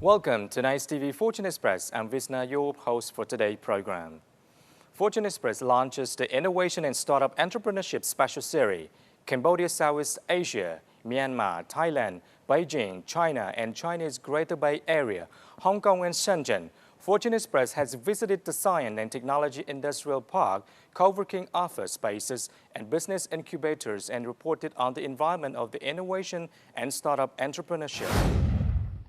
Welcome to Nice TV Fortune Express. I'm Visna, your host for today's program. Fortune Express launches the Innovation and Startup Entrepreneurship Special Series. Cambodia, Southeast Asia, Myanmar, Thailand, Beijing, China, and China's Greater Bay Area, Hong Kong and Shenzhen. Fortune Express has visited the Science and Technology Industrial Park, co-working office spaces, and business incubators and reported on the environment of the innovation and startup entrepreneurship.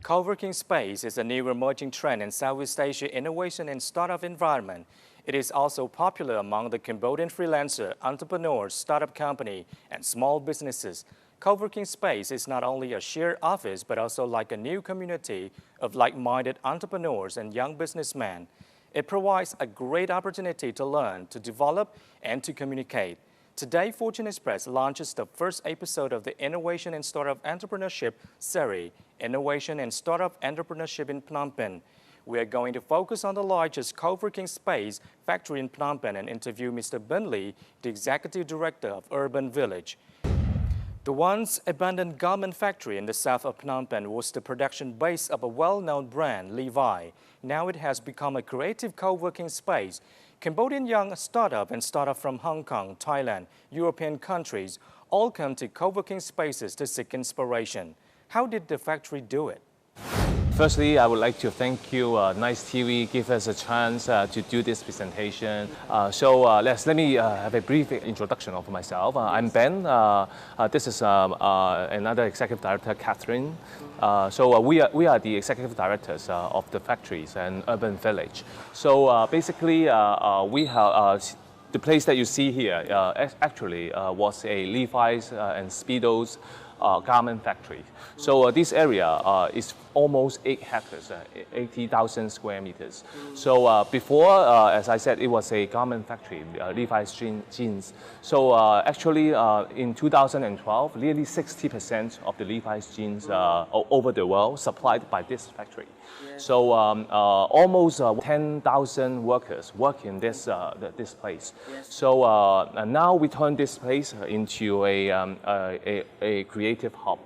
Co-working space is a new emerging trend in Southeast Asia innovation and startup environment. It is also popular among the Cambodian freelancer, entrepreneurs, startup company, and small businesses. Co-working space is not only a shared office, but also like a new community of like-minded entrepreneurs and young businessmen. It provides a great opportunity to learn, to develop, and to communicate. Today, Fortune Express launches the first episode of the Innovation and Startup Entrepreneurship Series, Innovation and Startup Entrepreneurship in Phnom Penh. We are going to focus on the largest co-working space factory in Phnom Penh and interview Mr. Ben Lee, the Executive Director of Urban Village. The once abandoned garment factory in the south of Phnom Penh was the production base of a well-known brand, Levi. Now it has become a creative co-working space. Cambodian young startup and startup from Hong Kong, Thailand, European countries all come to co-working spaces to seek inspiration. How did the factory do it? Firstly, I would like to thank you, Nice TV, give us a chance to do this presentation. Let me have a brief introduction of myself. I'm Ben. This is another executive director, Catherine. We are the executive directors of the factories and Urban Village. Basically, we have the place that you see here actually was a Levi's and Speedo's garment factory. This area is almost 8 hectares, 80,000 square meters. Before, as I said, it was a garment factory, Levi's jeans. Actually, in 2012, nearly 60% of the Levi's jeans over the world supplied by this factory. Yes. Almost 10,000 workers work in this place. Yes. Now we turn this place into a creative hub.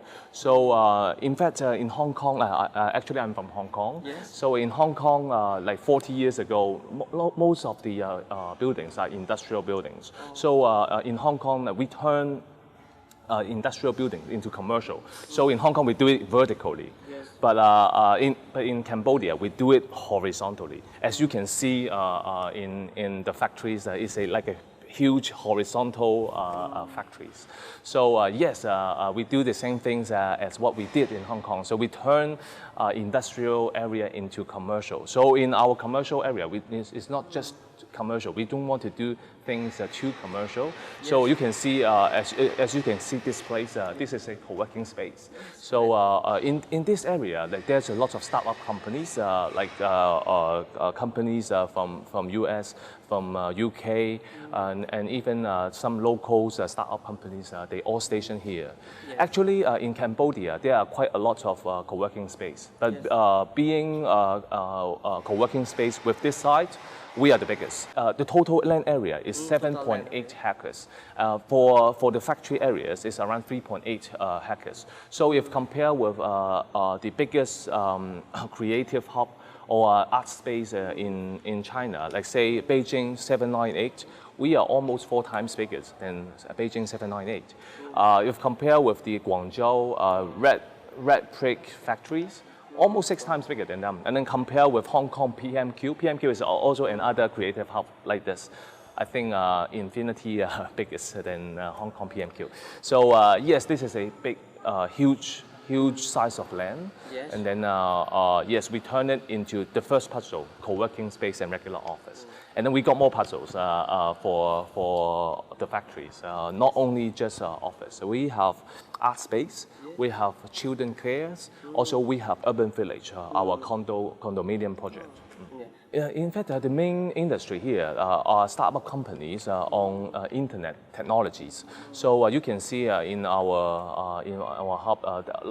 In fact, in Hong Kong, actually I'm from Hong Kong. Yes. In Hong Kong, like 40 years ago, most of the buildings are industrial buildings. In Hong Kong, we turn industrial buildings into commercial. In Hong Kong, we do it vertically. Yes. But in Cambodia, we do it horizontally. As you can see in the factories, it's like a huge horizontal factories. Yes, we do the same things as what we did in Hong Kong. We turn industrial area into commercial. In our commercial area, it's not just commercial. We don't want to do things too commercial. Yes. You can see, as you can see this place, this is a co-working space. In this area, like, there's a lot of startup companies, companies from US, from UK, and even some local startup companies, they all station here. Yes. Actually, in Cambodia, there are quite a lot of co-working space. But yes. Being a co-working space with this site, we are the biggest. The total land area is 7.8 hectares. For the factory areas, it's around 3.8 hectares. If compared with the biggest creative hub or art space in China, like say Beijing 798, we are almost 4 times bigger than Beijing 798. If compared with the Guangzhou red brick factories, almost 6 times bigger than them. And then compare with Hong Kong PMQ. PMQ is also another creative hub like this. I think infinity bigger than Hong Kong PMQ. Yes, this is a big, huge size of land. Yes. And then, yes, we turn it into the first puzzle, co-working space and regular office. And then we got more puzzles for the factories, not only just office. We have art space, we have children cares, also we have Urban Village, our condominium project. In fact, the main industry here are startup companies on internet technologies. You can see in our hub,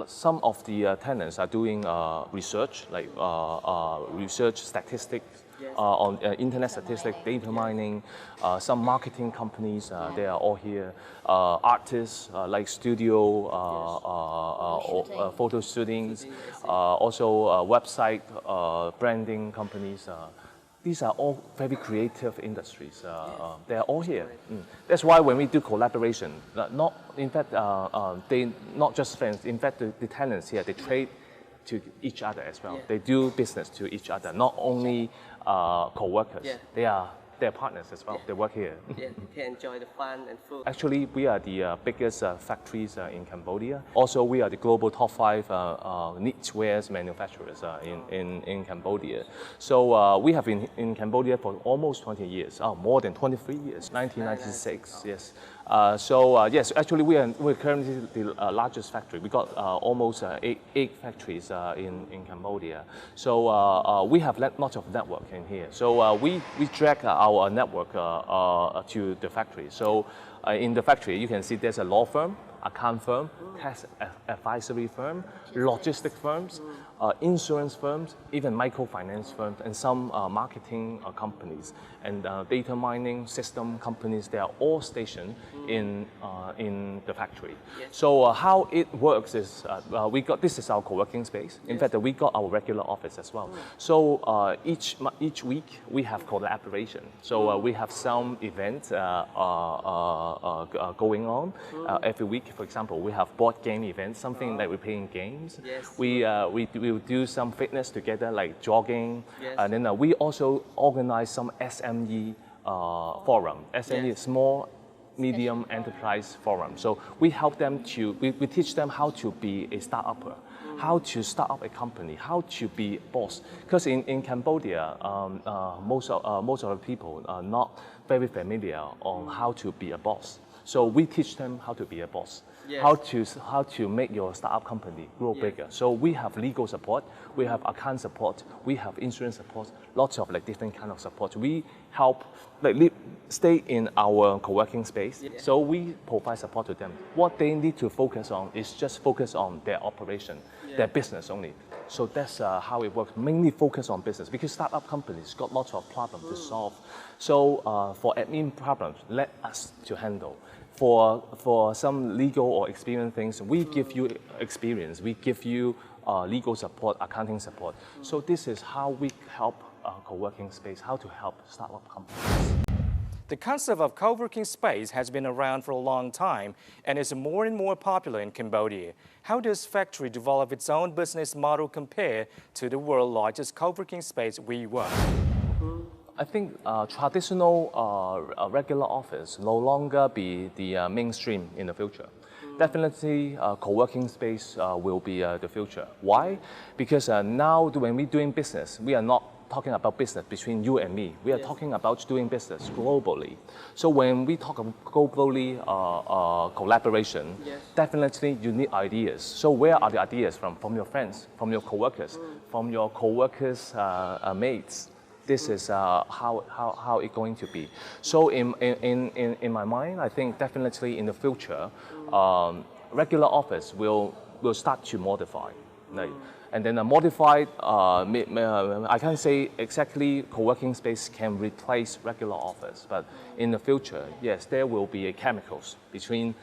some of the tenants are doing research, like research statistics on internet statistics, data mining, some marketing companies, they are all here. Artists like studio, photo shootings, also website branding companies. These are all very creative industries. They are all here. That's why when we do collaboration, they not just friends. In fact, the tenants here, they trade to each other as well. They do business to each other, not only co-workers. They're partners as well. They work here. They can enjoy the fun and food. Actually, we are the biggest factories in Cambodia. Also, we are the global top 5 knitwear manufacturers in Cambodia. So we have been in Cambodia for almost 20 years, more than 23 years, 1996, yes. Yes, actually we're currently the largest factory. We got almost eight factories in Cambodia. So we have lots of network in here. So we drag our network to the factory. So in the factory, you can see there's a law firm, account firm, tax advisory firm, logistic firms, insurance firms, even microfinance firms, and some marketing companies, and data mining system companies. They are all stationed in the factory. So how it works is this is our co-working space. In fact, we got our regular office as well. So each week we have collaboration. So we have some events going on every week. For example, we have board game events, something like we're playing games. We will do some fitness together, like jogging, and then we also organize some SME forum. SME is small, medium enterprise forum. So we help them we teach them how to be a start-upper, how to start up a company, how to be boss. Because in Cambodia, most of the people are not very familiar on how to be a boss. So we teach them how to be a boss, how to make your startup company grow bigger. So we have legal support, we have account support, we have insurance support, lots of different kind of support. We help stay in our co-working space. So we provide support to them. What they need to focus on is just focus on their operation, their business only. So that's how it works. Mainly focus on business, because startup companies got lots of problems to solve. So for admin problems, let us to handle. For some legal or experience things, we give you experience. We give you legal support, accounting support. So this is how we help co-working space, how to help startup companies. The concept of co-working space has been around for a long time and is more and more popular in Cambodia. How does factory develop its own business model compare to the world's largest co-working space, WeWork? I think traditional regular office no longer be the mainstream in the future. Definitely, co-working space will be the future. Why? Because now when we're doing business, we are not talking about business between you and me. We are talking about doing business globally. So when we talk about globally collaboration, definitely you need ideas. So where are the ideas from? From your friends, from your co-workers, from your co-workers' mates. This is how it's going to be. So in my mind, I think definitely in the future, regular office will start to modify. And then a modified, I can't say exactly co-working space can replace regular office, but in the future, yes, there will be chemicals between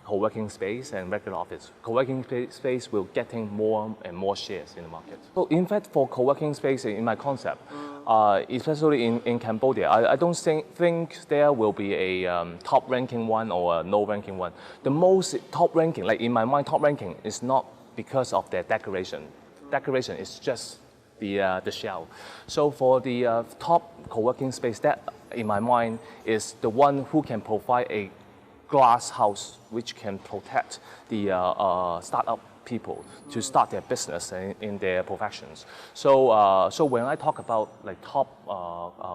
co-working space and regular office. Co-working space will getting more and more shares in the market. So in fact, for co-working space, in my concept, especially in Cambodia, I don't think there will be a top ranking one or a no ranking one. The most top ranking, like in my mind, top ranking is not because of their decoration. Decoration is just the shell. So for the top co-working space, that in my mind is the one who can provide a glass house which can protect the startup people to start their business in their professions. So when I talk about top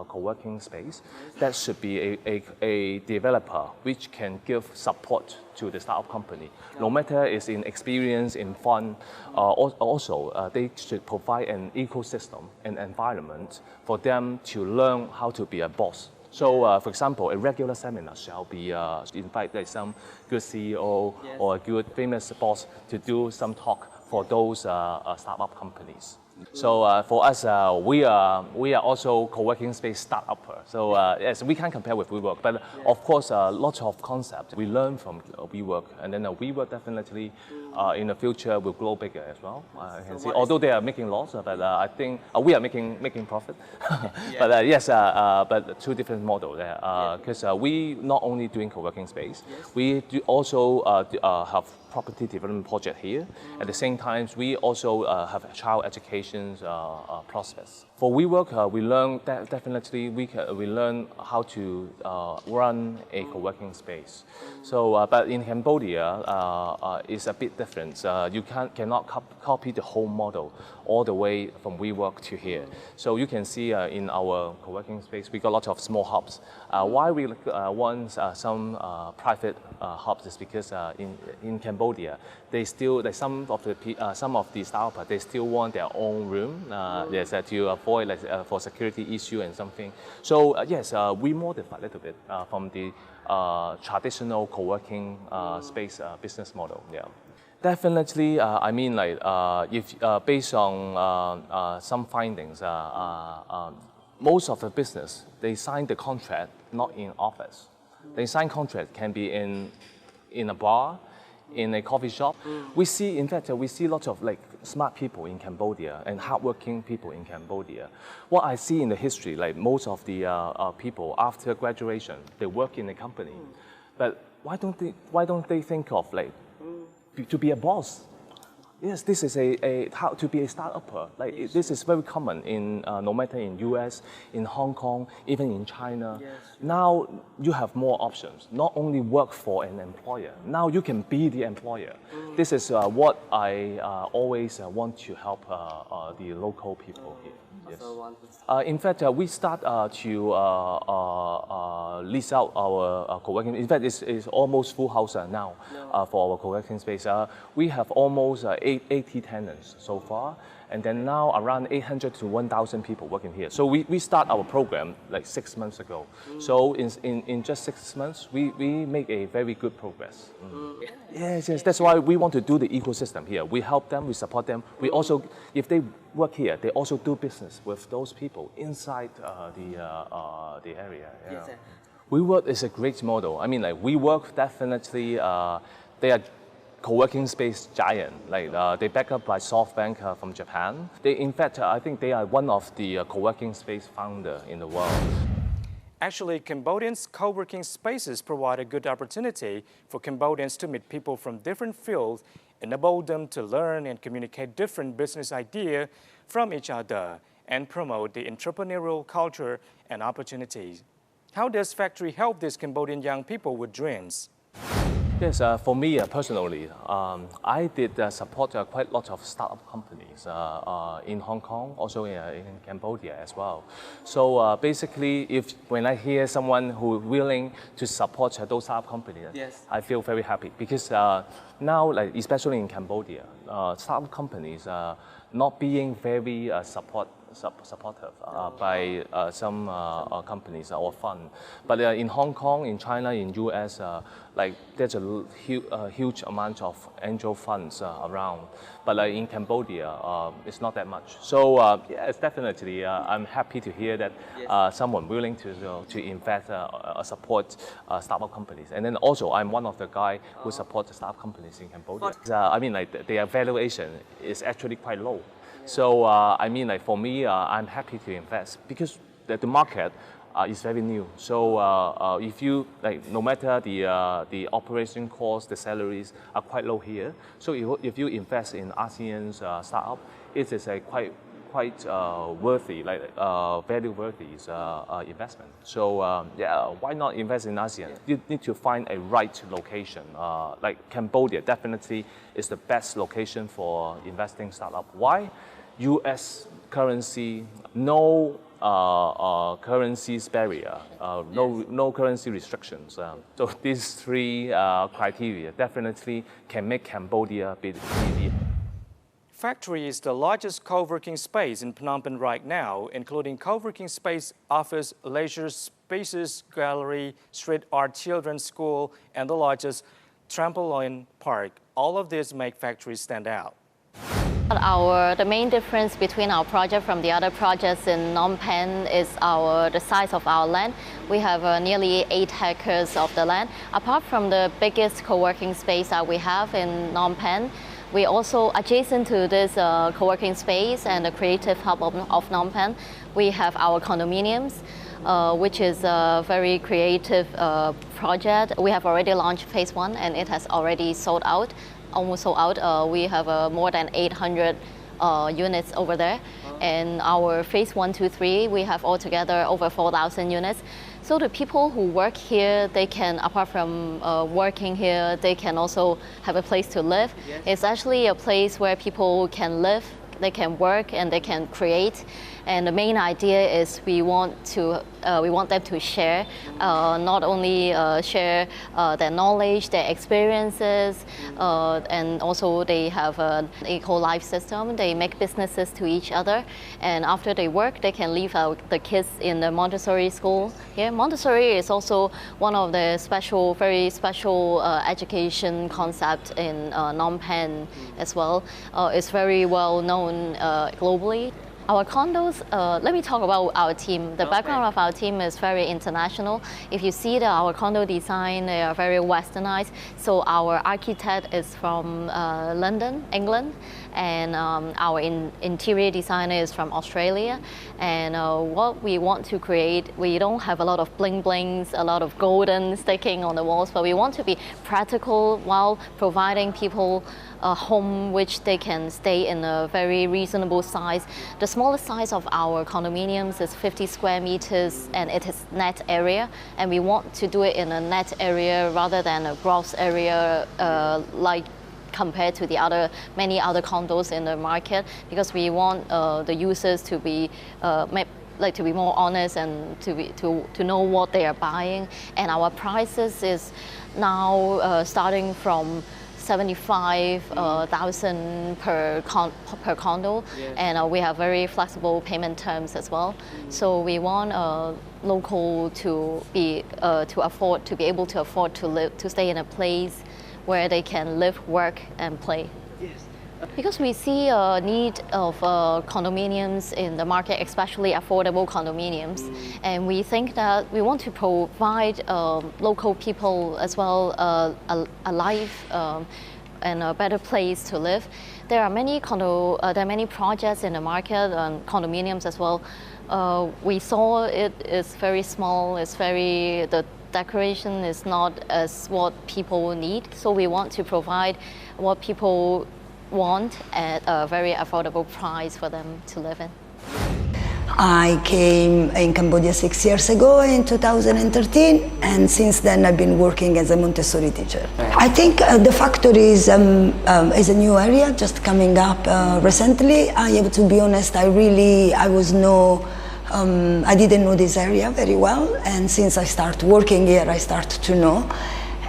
co-working space, that should be a developer which can give support to the startup company. No matter it's in experience, in fun, also they should provide an ecosystem, an environment for them to learn how to be a boss. So, for example, a regular seminar shall be invite some good CEO or a good famous boss to do some talk for those startup companies. So for us, we are also co-working space startup. So yes, we can compare with WeWork, but of course, lots of concepts we learn from WeWork, and then WeWork definitely in the future will grow bigger as well. I can see, although they are making loss, but I think we are making profit. But yes, but two different models there, because we not only doing co-working space, we do also have property development project here. At the same time, we also have child education process. For WeWork, we learn definitely we learn how to run a co-working space. So, but in Cambodia, it's a bit different. You cannot copy the whole model all the way from WeWork to here. So you can see in our co-working space, we got lots of small hubs. Why we want some private hubs is because in Cambodia, some of the startups they still want their own room. Yes, to avoid for security issue and something. So yes, we modify a little bit from the traditional co-working space business model. Yeah. Definitely, I mean, like, if based on some findings, most of the business, they sign the contract not in office. They sign contract can be in a bar, in a coffee shop. We see, in fact, we see lots of like smart people in Cambodia and hardworking people in Cambodia. What I see in the history, like most of the people after graduation, they work in a company, but why don't they think of like to be a boss? Yes, this is how to be a startup. Like this is very common in no matter in US, in Hong Kong, even in China. Yes. Now you have more options. Not only work for an employer. Now you can be the employer. This is what I always want to help the local people here. Yes. In fact, we start to lease out our co-working. In fact, it's almost full house now for our co-working space. We have almost 80 tenants so far, and then now around 800 to 1,000 people working here. So we start our program like 6 months ago. So in just 6 months, we make a very good progress. Yes, that's why we want to do the ecosystem here. We help them, we support them. We also, if they work here, they also do business with those people inside the area. Yeah. Yes, WeWork is a great model. I mean, like WeWork definitely, they are co-working space giant. Like they back up by SoftBank from Japan. In fact, I think they are one of the co-working space founder in the world. Actually, Cambodians' co-working spaces provide a good opportunity for Cambodians to meet people from different fields, enable them to learn and communicate different business ideas from each other, and promote the entrepreneurial culture and opportunities. How does factory help these Cambodian young people with dreams? Yes, for me personally, I did support quite a lot of startup companies in Hong Kong, also in Cambodia as well. So basically, when I hear someone who is willing to support those startup companies, yes, I feel very happy because now, like especially in Cambodia, startup companies not being very supportive by some companies or fund. But in Hong Kong, in China, in US, like there's a huge amount of angel funds around. But in Cambodia, it's not that much. So yes, definitely, I'm happy to hear that someone willing to invest support startup companies. And then also, I'm one of the guys who support startup companies in Cambodia. I mean, like their valuation is actually quite low. So I mean, like for me, I'm happy to invest because the market is very new. So if you like, no matter the operation costs, the salaries are quite low here. So if you invest in ASEAN's startup, it is a quite worthy, like value worthy investment. So yeah, why not invest in ASEAN? You need to find a right location. Like Cambodia definitely is the best location for investing startup. Why? U.S. currency, no currencies barrier, no currency restrictions. So these three criteria definitely can make Cambodia be. Factory is the largest co-working space in Phnom Penh right now, including co-working space, office, leisure spaces, gallery, street art, children's school, and the largest trampoline park. All of this make Factory stand out. The main difference between our project from the other projects in Phnom Penh is the size of our land. We have nearly 8 hectares of the land. Apart from the biggest co-working space that we have in Phnom Penh, we also, adjacent to this co-working space and the creative hub of Phnom Penh, we have our condominiums, which is a very creative project. We have already launched phase 1 and it has already sold out. Almost sold out. We have more than 800 units over there. And our phase 1, 2, 3, we have altogether over 4,000 units. So the people who work here, they can, apart from working here, they can also have a place to live. Yes. It's actually a place where people can live, they can work, and they can create. And the main idea is we want them to share, not only share their knowledge, their experiences, and also they have an eco-life system. They make businesses to each other, and after they work, they can leave out the kids in the Montessori school here. Montessori is also one of the very special education concepts in Phnom Penh as well. It's very well known globally. Our condos, let me talk about our team. The background of our team is very international. If you see our condo design, they are very westernized. So our architect is from London, England, and our interior designer is from Australia. And what we want to create, we don't have a lot of bling blings, a lot of golden sticking on the walls, but we want to be practical while providing people a home which they can stay in a very reasonable size. The smallest size of our condominiums is 50 square meters and it is net area, and we want to do it in a net area rather than a gross area like compared to the many other condos in the market, because we want the users to be to be more honest and to know what they are buying. And our prices is now starting from 75,000 per condo, yes. And we have very flexible payment terms as well. So we want local to be able to afford to stay in a place where they can live, work, and play. Yes. Because we see a need of condominiums in the market, especially affordable condominiums, and we think that we want to provide local people as well a life and a better place to live. There are many projects in the market and condominiums as well. We saw it is very small. The decoration is not as what people need, so we want to provide what people want at a very affordable price for them to live in. I came in Cambodia 6 years ago in 2013, and since then I've been working as a Montessori teacher. I think the factory is a new area just coming up recently. I have to be honest, I didn't know this area very well, and since I started working here I started to know.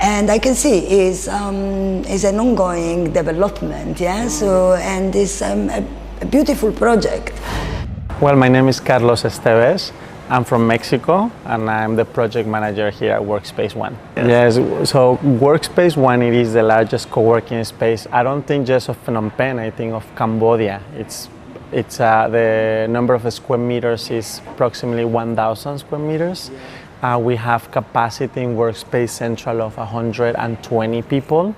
And I can see is an ongoing development, yeah. So, and it's a beautiful project. Well, my name is Carlos Esteves. I'm from Mexico, and I'm the project manager here at Workspace One. Yes, so Workspace One, it is the largest co-working space. I don't think just of Phnom Penh. I think of Cambodia. It's the number of square meters is approximately 1,000 square meters. We have capacity in Workspace Central of 120 people,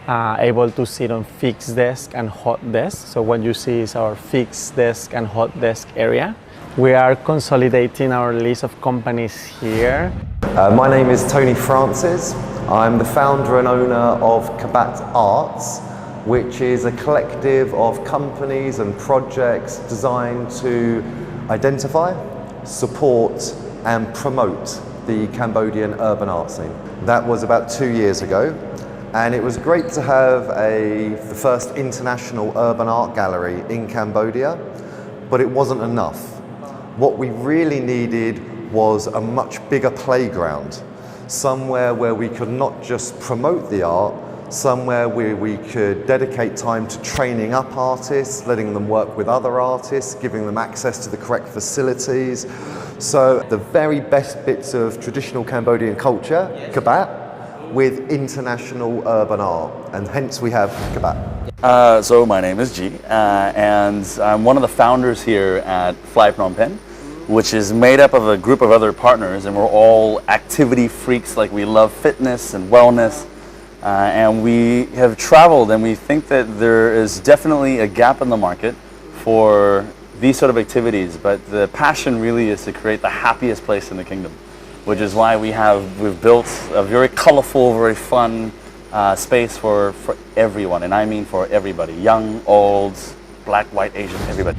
able to sit on fixed desk and hot desk. So what you see is our fixed desk and hot desk area. We are consolidating our list of companies here. My name is Tony Francis. I'm the founder and owner of CAMBODIAN, which is a collective of companies and projects designed to identify, support, and promote the Cambodian urban art scene. That was about 2 years ago, and it was great to have the first international urban art gallery in Cambodia, but it wasn't enough. What we really needed was a much bigger playground, somewhere where we could not just promote the art, somewhere where we could dedicate time to training up artists, letting them work with other artists, giving them access to the correct facilities. So the very best bits of traditional Cambodian culture, kabat, with international urban art, and hence we have Kabat. So my name is G, and I'm one of the founders here at Fly Phnom Penh, which is made up of a group of other partners, and we're all activity freaks. Like, we love fitness and wellness, and we have traveled, and we think that there is definitely a gap in the market for these sort of activities, but the passion really is to create the happiest place in the kingdom, which is why we've built a very colorful, very fun space for everyone, and I mean for everybody, young, old, black, white, Asian, everybody.